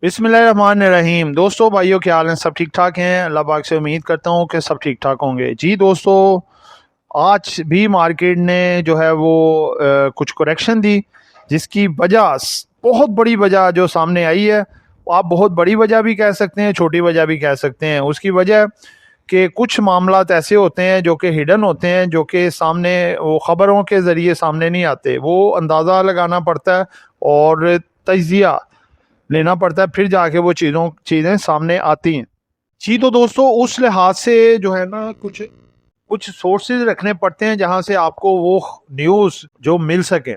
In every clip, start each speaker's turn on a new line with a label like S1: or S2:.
S1: बिस्मिल्लाहिर्रहमानिर्रहीम। दोस्तों, भाइयों, क्या हाल हैं? सब ठीक ठाक हैं? अल्लाह पाक से उम्मीद करता हूँ कि सब ठीक ठाक होंगे। जी दोस्तों, आज भी मार्केट ने जो है वो कुछ करेक्शन दी, जिसकी वजह बहुत बड़ी वजह जो सामने आई है, आप बहुत बड़ी वजह भी कह सकते हैं, छोटी वजह भी कह सकते हैं। उसकी वजह कि कुछ मामलात ऐसे होते हैं जो कि हिडन होते हैं, जो कि सामने वो ख़बरों के ज़रिए सामने नहीं आते, वो अंदाज़ा लगाना पड़ता है और तजिया लेना पड़ता है, फिर जाके वो चीज़ें सामने आती हैं। जी तो दोस्तों, उस लिहाज से जो है ना, कुछ कुछ सोर्सेज रखने पड़ते हैं जहां से आपको वो न्यूज़ जो मिल सके।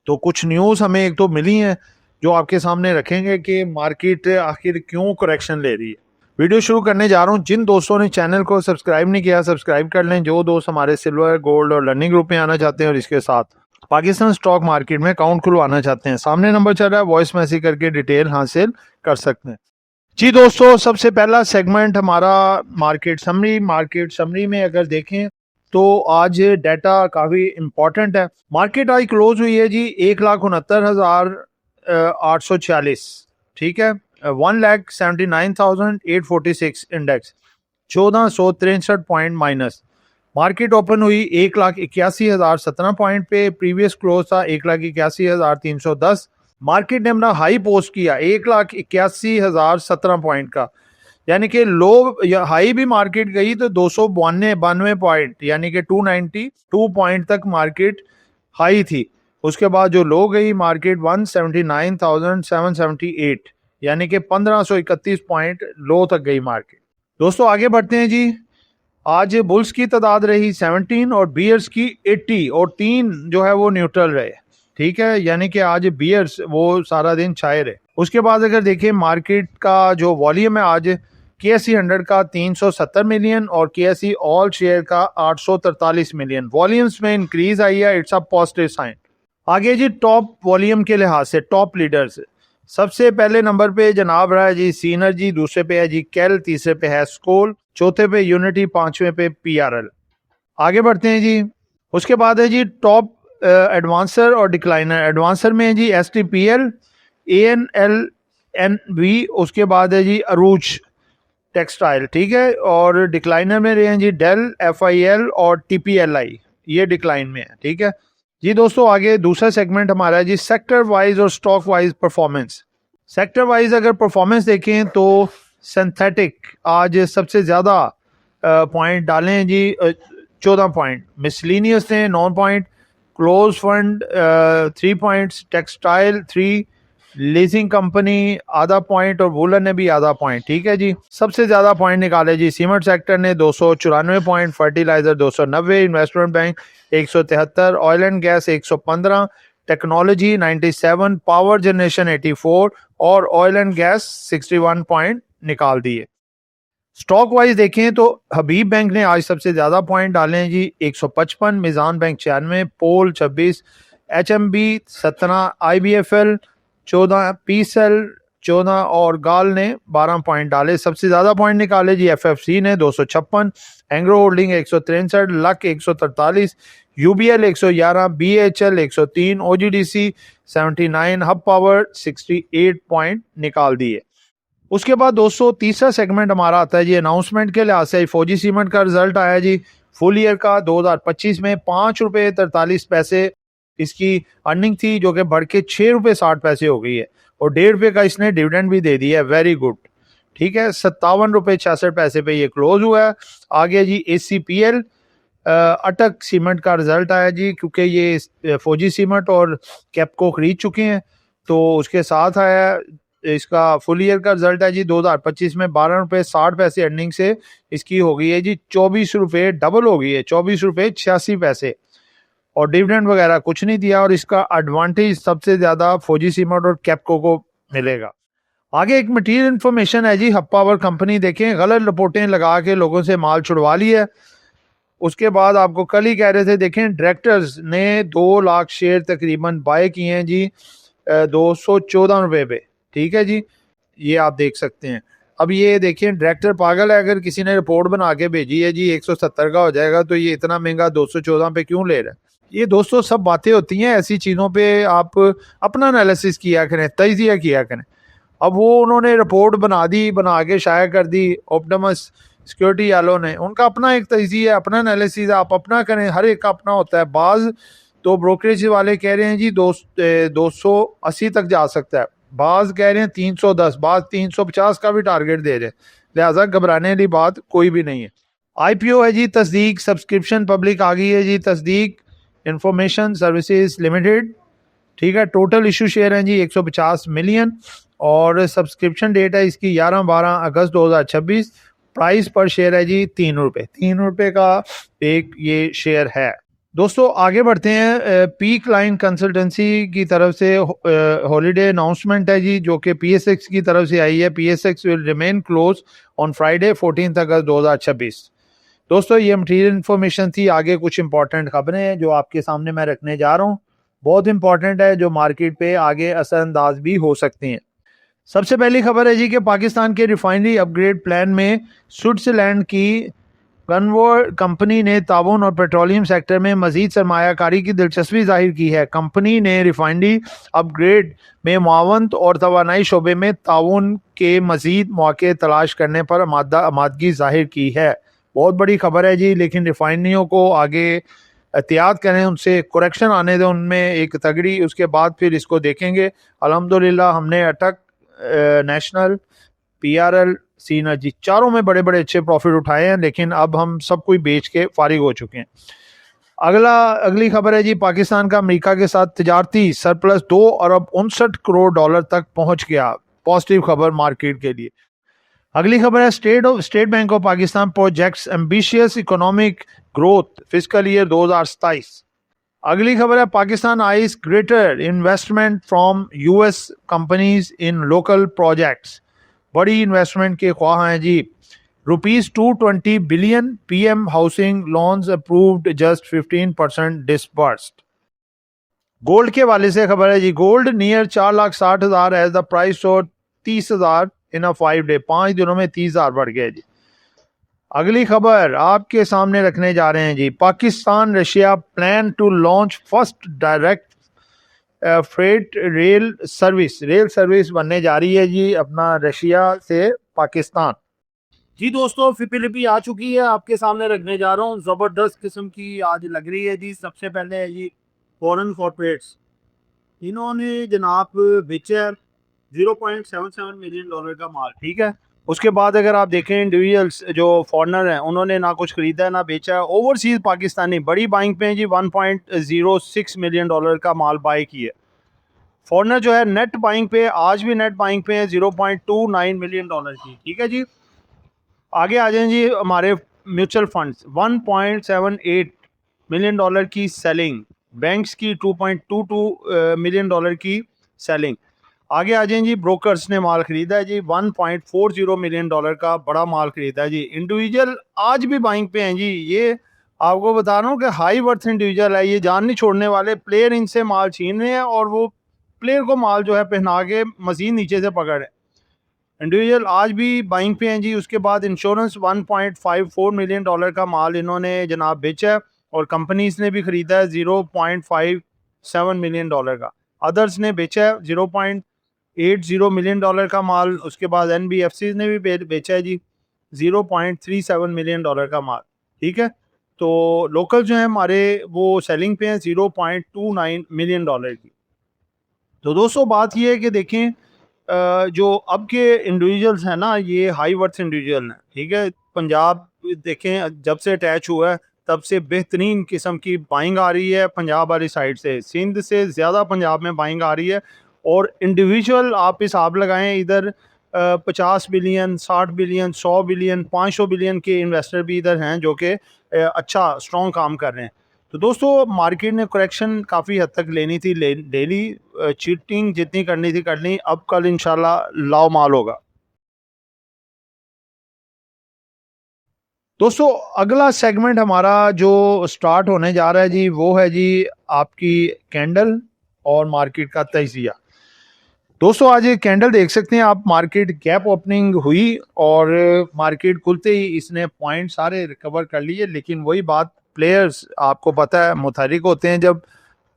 S1: तो कुछ न्यूज़ हमें एक तो मिली हैं जो आपके सामने रखेंगे कि मार्केट आखिर क्यों करेक्शन ले रही है। वीडियो शुरू करने जा रहा हूँ। जिन दोस्तों ने चैनल को सब्सक्राइब नहीं किया, सब्सक्राइब कर लें। जो दोस्त हमारे सिल्वर, गोल्ड और लर्निंग ग्रुप में आना चाहते हैं और इसके साथ पाकिस्तान स्टॉक मार्केट में अकाउंट खुलवाना चाहते हैं, सामने नंबर चल रहा है, वॉइस मैसेज करके डिटेल हासिल कर सकते हैं। जी दोस्तों, सबसे पहला सेगमेंट हमारा मार्केट समरी में अगर देखें तो आज डाटा काफ़ी इम्पोर्टेंट है। मार्केट आज क्लोज हुई है जी 1,69,846, ठीक है। 1,79,846 index, 1463 point minus. Market open हुई 1,81,017 पॉइंट पे, प्रीवियस क्लोज था 1,81,310। मार्केट ने अपना हाई पोस्ट किया 1,81,017 पॉइंट का, यानी कि लो या हाई भी मार्केट गई तो 292 पॉइंट, यानी कि 292 पॉइंट तक मार्केट हाई थी। उसके बाद जो लो गई मार्केट 179,778, यानी कि 1531 पॉइंट लो तक गई मार्केट। दोस्तों आगे बढ़ते हैं जी। आज बुल्स की तादाद रही 17 और बियर्स की 80, और 3 जो है वो न्यूट्रल रहे, ठीक है। यानी कि आज बियर्स वो सारा दिन छाए रहे। उसके बाद अगर देखें मार्केट का जो वॉल्यूम है, आज KSE 100 का 370 मिलियन और KSE ऑल शेयर का 843 मिलियन वॉल्यूम्स में इंक्रीज आई है। It's a positive sign. आगे जी टॉप वॉल्यूम के लिहाज से टॉप लीडर्स, सबसे पहले नंबर पे जनाब रहा है जी सीनर्जी, दूसरे पे है जी कैल, तीसरे पे है स्कोल, चौथे पे यूनिटी, पांचवें पे PRL। आगे बढ़ते हैं जी। उसके बाद है जी टॉप एडवांसर और डिक्लाइनर। एडवांसर में है जी STPL, ANLNV, उसके बाद है जी अरूज टेक्सटाइल, ठीक है। और डिक्लाइनर में रहे हैं जी डेल, FIL और TPLI, ये डिक्लाइन में है, ठीक है जी। दोस्तों आगे दूसरा सेगमेंट हमारा है जी सेक्टर वाइज और stock wise performance. Sector wise अगर परफॉर्मेंस देखें तो सिंथेटिक आज सबसे ज़्यादा पॉइंट डाले हैं जी, 14 पॉइंट। मिसलिनियस ने 9 point, close fund 3 points, textile 3, leasing company आधा पॉइंट और वूलन ने भी आधा पॉइंट, ठीक है जी। सबसे ज्यादा पॉइंट निकाले जी सीमेंट सेक्टर ने 294 point, fertiliser 290, investment bank 173, oil and gas 115, technology 97, power generation 84 और ऑयल एंड गैस 61 पॉइंट निकाल दिए। स्टॉक वाइज देखें तो हबीब बैंक ने आज सबसे ज्यादा पॉइंट डाले हैं जी 155, मिजान बैंक 96, पोल 26, HMB 17, IBFL 14, PCL 14 और गाल ने 12 पॉइंट डाले। सबसे ज्यादा पॉइंट निकाले जी FFC ने 256, Engro holding 163, luck 143, UBL 111, BHL 103, OGDC 79, hub power 68 point निकाल दिए। उसके बाद दोस्तों तीसरा सेगमेंट हमारा आता है जी अनाउंसमेंट के लिहाज से। फौजी सीमेंट का रिजल्ट आया जी फुल ईयर का 2025 में 5 रुपये 43 पैसे इसकी अर्निंग थी, जो कि बढ़ के 6 रुपये 60 पैसे हो गई है, और 1.5 रुपये का इसने डिविडेंड भी दे दिया है। वेरी गुड, ठीक है। 57 रुपये 66 पैसे पे ये क्लोज हुआ है। आगे जी ACPL अटक सीमेंट का रिजल्ट आया जी, क्योंकि ये फौजी सीमेंट और कैपको खरीद चुके हैं, तो उसके साथ आया इसका फुल ईयर का रिजल्ट है जी 2025 में 12 रुपये 60 पैसे अर्निंग से इसकी हो गई है जी 24 रुपये, डबल हो गई है, 24 रुपये 86 पैसे, और डिविडेंड वगैरह कुछ नहीं दिया। और इसका एडवांटेज सबसे ज्यादा फौजी सीमेंट और कैपको को मिलेगा। आगे एक मटीरियल इंफॉर्मेशन है जी हब पावर कंपनी, देखें गलत रिपोर्टें लगा के लोगों से माल छुड़वा लिया है। उसके बाद आपको कल ही कह रहे थे, देखें डायरेक्टर्स ने 2 लाख शेयर तकरीबन बाय किए हैं जी 214 रुपये पे, ठीक है जी। ये आप देख सकते हैं। अब ये देखिए डायरेक्टर पागल है, अगर किसी ने रिपोर्ट बना के भेजी है जी 170 का हो जाएगा, तो ये इतना महंगा 214 पे क्यों ले रहा है। ये दोस्तों सब बातें होती हैं, ऐसी चीज़ों पे आप अपना एनालिसिस किया करें, तजिया किया करें। अब वो उन्होंने रिपोर्ट बना दी, बना के शाया कर दी ऑप्टिमस सिक्योरिटी वालों ने। उनका अपना एक तजिया है, अपना एनालिसिस है, आप अपना करें, हर एक का अपना होता है। बाज तो ब्रोकरेज वाले कह रहे हैं जी 280 तक जा सकता है, बाज कह रहे हैं 310, बाज 350 का भी टारगेट दे रहे हैं, लिहाजा घबराने वाली बात कोई भी नहीं है। आईपीओ है जी तस्दीक, सब्सक्रिप्शन पब्लिक आ गई है जी तस्दीक, इंफॉर्मेशन सर्विसेज लिमिटेड, ठीक है। टोटल इशू शेयर हैं जी 150 मिलियन और सब्सक्रिप्शन डेट है इसकी 11-12 अगस्त 2026। प्राइस पर शेयर है जी 3 रुपये, 3 रुपये का एक ये शेयर है। दोस्तों आगे बढ़ते हैं, पीक लाइन कंसल्टेंसी की तरफ से हॉलीडे अनाउंसमेंट है जी, जो कि पीएसएक्स की तरफ से आई है। PSX will remain close on Friday 14 अगस्त 2026। दोस्तों ये मटीरियल इन्फॉर्मेशन थी, आगे कुछ इंपॉर्टेंट खबरें हैं जो आपके सामने मैं रखने जा रहा हूँ, बहुत इंपॉर्टेंट है, जो मार्केट पे आगे असरअंदाज भी हो सकती हैं। सबसे पहली खबर है जी कि पाकिस्तान के रिफाइनरी अपग्रेड प्लान में स्विट्जरलैंड की कन्वर्ट कंपनी ने ताउन और पेट्रोलियम सेक्टर में मजीद सरमायाकारी की दिलचस्पी जाहिर की है। कंपनी ने रिफाइनरी अपग्रेड में मुआवनत और तवानाई शोबे में ताउन के मजीद मौके तलाश करने पर आमादगी जाहिर की है। बहुत बड़ी खबर है जी, लेकिन रिफाइनरियों को आगे एहतियात करें, उनसे करेक्शन आने दें उनमें एक तगड़ी, उसके बाद फिर इसको देखेंगे। अल्हम्दुलिल्लाह हमने अटक, नेशनल, पीआरएल, सीनर्जी चारों में बड़े बड़े अच्छे प्रॉफिट उठाए हैं, लेकिन अब हम सब कुछ बेच के फारिग हो चुके हैं। अगली खबर है जी, पाकिस्तान का अमेरिका के साथ तिजारती सरप्लस 2 अरब 59 करोड़ डॉलर तक पहुंच गया। पॉजिटिव खबर मार्केट के लिए। अगली खबर है, state bank of Pakistan projects ambitious economic growth fiscal year 2027। अगली खबर है, Pakistan eyes greater investment from US companies in local projects. बड़ी इन्वेस्टमेंट के ख्वाह हैं जी। ₹220 billion PM housing loans approved, just 15% disbursed. Gold के वाले से खबर है जी, gold near 4,60,000 as the price और 30,000 इन अ 5 डे, 5 दिनों में 30,000 बढ़ गया जी। अगली खबर आपके सामने रखने जा रहे हैं जी, Pakistan Russia plan to launch first direct freight rail service बनने जा रही है जी, अपना रशिया से पाकिस्तान। जी दोस्तों फिलिपी आ चुकी है, आपके सामने रखने जा रहा हूँ, ज़बरदस्त किस्म की आज लग रही है जी। सबसे पहले है जी फॉरेन कॉर्पोरेट्स, इन्होंने जनाब बेचा 0.77 मिलियन डॉलर का माल, ठीक है। उसके बाद अगर आप देखें इंडिविजुअल्स जो फॉरनर हैं, उन्होंने ना कुछ खरीदा है ना बेचा है। ओवरसीज पाकिस्तानी बड़ी बाइंग पे हैं जी, 1.06 मिलियन डॉलर का माल बाय किया। फॉरनर जो है नेट बाइंग पे, आज भी नेट बाइंग पे है 0.29 मिलियन डॉलर की, ठीक है जी। आगे आ जाएं जी हमारे म्यूचुअल फंड्स, 1.78 मिलियन डॉलर की सेलिंग, बैंक्स की 2.22 मिलियन डॉलर की सेलिंग। आगे आ जाएं जी, ब्रोकर्स ने माल खरीदा है जी 1.40 मिलियन डॉलर का बड़ा माल खरीदा है जी। इंडिविजुअल आज भी बाइंग पे हैं जी, ये आपको बता रहा हूँ कि हाई वर्थ इंडिविजुअल है, ये जान नहीं छोड़ने वाले। प्लेयर इनसे माल छीन रहे हैं और वो प्लेयर को माल जो है पहना के मजीद नीचे से पकड़ है। इंडिविजुअल आज भी बाइंग पे हैं जी। उसके बाद इंश्योरेंस 1.54 मिलियन डॉलर का माल इन्होंने जनाब बेचा है और कंपनीज ने भी खरीदा है 0.57 मिलियन डॉलर का। अदर्स ने बेचा है 0.80 मिलियन डॉलर का माल। उसके बाद एनबीएफसी ने भी बेचा है जी 0.37 मिलियन डॉलर का माल, ठीक है। तो लोकल जो है हमारे वो सेलिंग पे हैं 0.29 मिलियन डॉलर की। तो दोस्तों बात ये है कि देखें जो अब के इंडिविजुअल्स हैं ना, ये हाई वर्थ इंडिविजुअल हैं, ठीक है। पंजाब देखें जब से अटैच हुआ है तब से बेहतरीन किस्म की बाइंग आ रही है पंजाब वाली साइड से, सिंध से ज़्यादा पंजाब में बाइंग आ रही है। और इंडिविजुअल आप हिसाब लगाएं, इधर 50 बिलियन, 60 बिलियन, 100 बिलियन, 500 बिलियन के इन्वेस्टर भी इधर हैं जो कि अच्छा स्ट्रॉन्ग काम कर रहे हैं। तो दोस्तों मार्केट ने करेक्शन काफ़ी हद तक लेनी थी, डेली चीटिंग जितनी करनी थी कर ली, अब कल इंशाल्लाह लाओ माल होगा। दोस्तों अगला सेगमेंट हमारा जो स्टार्ट होने जा रहा है जी, वो है जी आपकी कैंडल और मार्केट का तजिया। दोस्तों आज ये कैंडल देख सकते हैं आप, मार्केट गैप ओपनिंग हुई और मार्केट खुलते ही इसने पॉइंट सारे रिकवर कर लिए, लेकिन वही बात, प्लेयर्स आपको पता है मुतहरिक होते हैं जब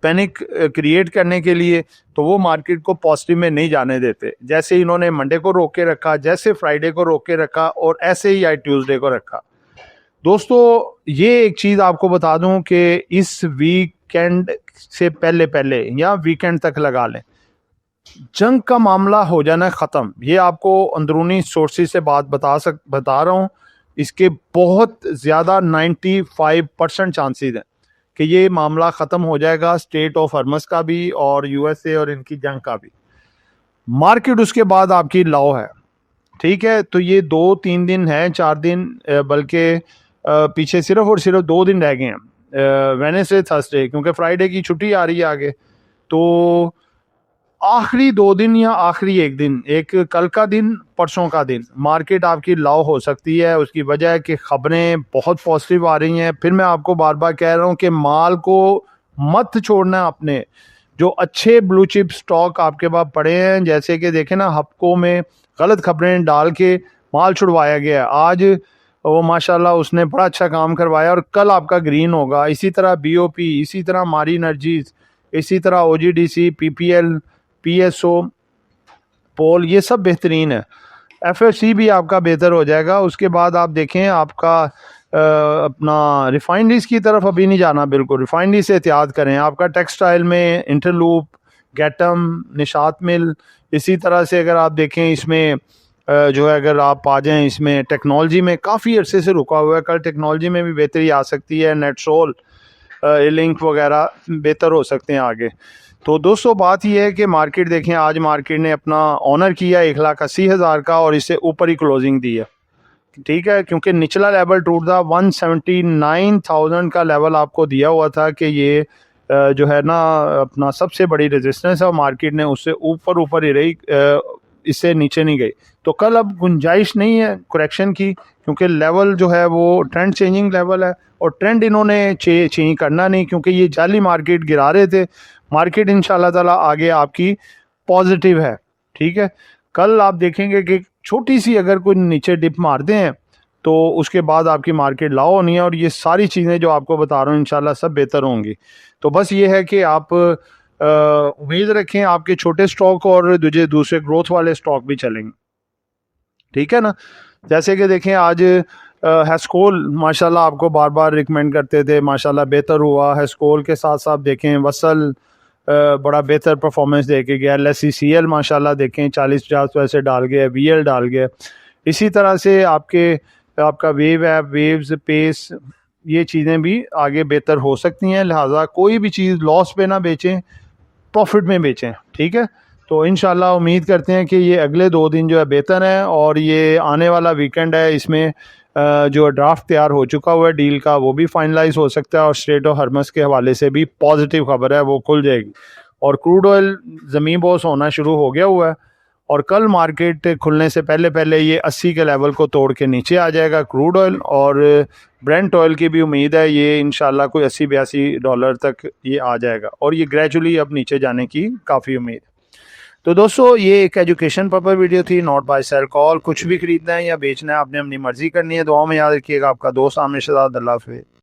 S1: पैनिक क्रिएट करने के लिए, तो वो मार्केट को पॉजिटिव में नहीं जाने देते। जैसे इन्होंने मंडे को रोक के रखा, जैसे फ्राइडे को रोक के रखा, और ऐसे ही आज ट्यूसडे को रखा। दोस्तों ये एक चीज़ आपको बता दूं कि इस वीकेंड से पहले पहले या वीकेंड तक लगा लें, जंग का मामला हो जाना ख़त्म। ये आपको अंदरूनी सोर्सेज से बात बता रहा हूँ। इसके बहुत ज़्यादा 95% चांसेस हैं कि ये मामला ख़त्म हो जाएगा, स्टेट ऑफ हॉर्मस का भी और यूएसए और इनकी जंग का भी। मार्केट उसके बाद आपकी लॉ है, ठीक है। तो ये 2-3 दिन है, 4 दिन, बल्कि पीछे सिर्फ और सिर्फ 2 दिन रह गए हैं, वेडनेसडे थर्सडे, क्योंकि फ्राइडे की छुट्टी आ रही है आगे। तो आखिरी 2 दिन या आखिरी 1 दिन, एक कल का दिन, परसों का दिन, मार्केट आपकी लॉ हो सकती है। उसकी वजह है कि खबरें बहुत पॉजिटिव आ रही हैं। फिर मैं आपको बार बार कह रहा हूँ कि माल को मत छोड़ना अपने। जो अच्छे ब्लू चिप स्टॉक आपके पास पड़े हैं, जैसे कि देखें ना, हफ्को में गलत खबरें डाल के माल छुड़वाया गया है, आज वो माशाल्लाह उसने बड़ा अच्छा काम करवाया और कल आपका ग्रीन होगा। इसी तरह बीओपी, इसी तरह मारी एनर्जीज, इसी तरह ओजीडीसी, पीपीएल, पीएसओ, पोल, ये सब बेहतरीन है। एफएफसी भी आपका बेहतर हो जाएगा। उसके बाद आप देखें आपका अपना रिफाइनरीज की तरफ अभी नहीं जाना, बिल्कुल रिफाइनरी से एहतियात करें। आपका टेक्सटाइल में इंटरलूप, गैटम, निशात मिल, इसी तरह से अगर आप देखें इसमें जो है, अगर आप आ जाएं इसमें टेक्नोलॉजी में, काफ़ी अरसे से रुका हुआ है, कल टेक्नोलॉजी में भी बेहतरी आ सकती है। नेटसोल, लिंक वगैरह बेहतर हो सकते हैं आगे। तो दोस्तों बात यह है कि मार्केट देखें, आज मार्केट ने अपना ऑनर किया 1,80,000 का और इससे ऊपर ही क्लोजिंग दी है, ठीक है। क्योंकि निचला लेवल टूट था, 179,000 का लेवल आपको दिया हुआ था कि ये जो है ना अपना सबसे बड़ी रेजिस्टेंस है, और मार्केट ने उससे ऊपर ही रही, इससे नीचे नहीं गई। तो कल अब गुंजाइश नहीं है करेक्शन की, क्योंकि लेवल जो है वो ट्रेंड चेंजिंग लेवल है, और ट्रेंड इन्होंने चेंज करना नहीं, क्योंकि ये जाली मार्केट गिरा रहे थे। मार्केट इंशाल्लाह ताला आगे आपकी पॉजिटिव है, ठीक है। कल आप देखेंगे कि छोटी सी अगर कोई नीचे डिप मारते हैं तो उसके बाद आपकी मार्केट लाओ होनी है, और ये सारी चीज़ें जो आपको बता रहा हूँ इंशाल्लाह सब बेहतर होंगी। तो बस ये है कि आप उम्मीद रखें आपके छोटे स्टॉक और दूसरे ग्रोथ वाले स्टॉक भी चलेंगे, ठीक है ना। जैसे कि देखें आज हेस्कोल माशाल्लाह आपको बार बार रिकमेंड करते थे, माशाल्लाह बेहतर हुआ। हेस्कोल के साथ साथ देखें वसल बड़ा बेहतर परफॉर्मेंस दे के गया। LSCCL माशाल्लाह देखें 40-50 पैसे डाल गया, VL डाल गया। इसी तरह से आपका वेव ऐप, वेव्स, पेस, ये चीज़ें भी आगे बेहतर हो सकती हैं। लिहाजा कोई भी चीज़ लॉस पे ना बेचें, प्रॉफिट में बेचें, ठीक है। तो इंशाल्लाह उम्मीद करते हैं कि ये अगले 2 दिन जो है बेहतर है, और ये आने वाला वीकेंड है, इसमें जो ड्राफ्ट तैयार हो चुका हुआ है डील का वो भी फाइनलाइज हो सकता है, और स्ट्रेट ऑफ हॉर्मस के हवाले से भी पॉजिटिव खबर है, वो खुल जाएगी। और क्रूड ऑयल ज़मीन बोस होना शुरू हो गया हुआ है, और कल मार्केट खुलने से पहले पहले ये 80 के लेवल को तोड़ के नीचे आ जाएगा क्रूड ऑयल। और ब्रेंट ऑयल की भी उम्मीद है ये इंशाल्लाह कोई $80-82 तक ये आ जाएगा, और ये ग्रेजुअली अब नीचे जाने की काफ़ी उम्मीद है। तो दोस्तों ये एक एजुकेशन पर्पस वीडियो थी, नॉट बाय सेल कॉल। कुछ भी खरीदना है या बेचना है आपने अपनी मर्जी करनी है। दुआ में याद रखिएगा। आपका दोस्त आमिर शहजाद। अल्लाह हाफ़िज़।